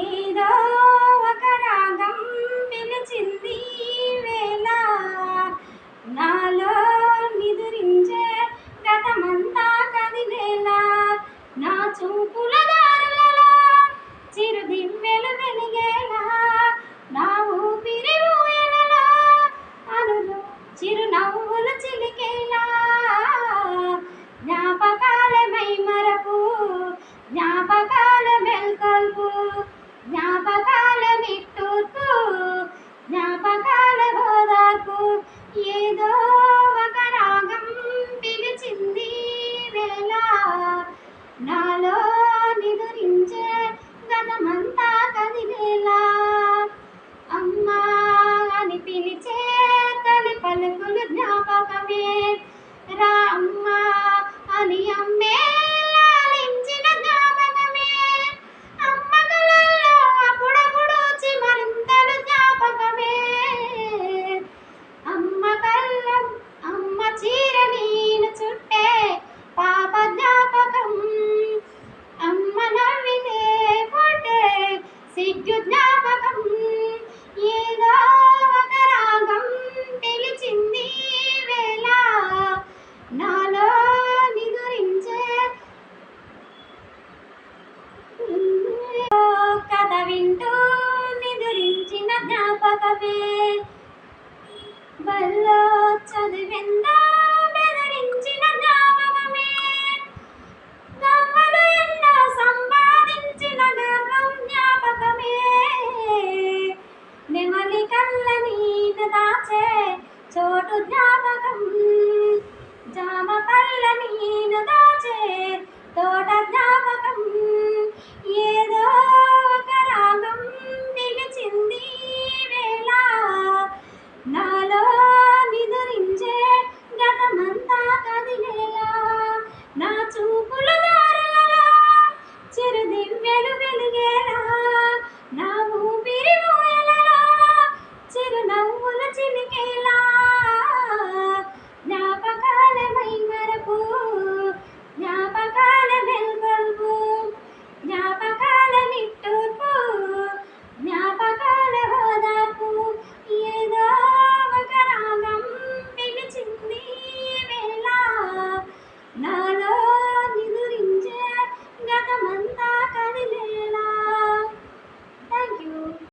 ఏదో ఒక రాగం పిలిచింది వేళ నాలో నిదురించే గతమంతా కదిలేలా నా చూపుల దారులలో చిరుదివ్వెలు వెలిగేలా నా ఊపిరి ఊయలలో అనులు చిరునవ్వులు చిలికేలా జ్ఞాపకాల మైమరపు జ్ఞాపకాల మెల్కొల్పు జ్ఞాపకాల నిట్టూర్పు జ్ఞాపకాల ఓదార్పు ఏదో ఒక రాగం పిలిచింది వేళ నాలో నిదురించే గతమంతా కదిలేలా అమ్మా అని పిలిచే తొలి పలుకులు జ్ఞాపకమే రా అమ్మా అని అమ్మే లాలించిన జ్ఞాపకమే అమ్మ కలల్లో అప్పుడప్పుడు చిమరింతలు జ్ఞాపకమే అమ్మ కళ్ళం అమ్మ చీర నేను చుట్టే పాప జ్ఞాపకం అమ్మ నవ్వితే పుట్టే సిగ్గు జ్ఞాపకం ఏదో ఒక రాగం పిలిచింది వేళ నాలో నిదురించే కథ వింటూ నిదురించిన జ్ఞాపకమే బల్లో చదివెందో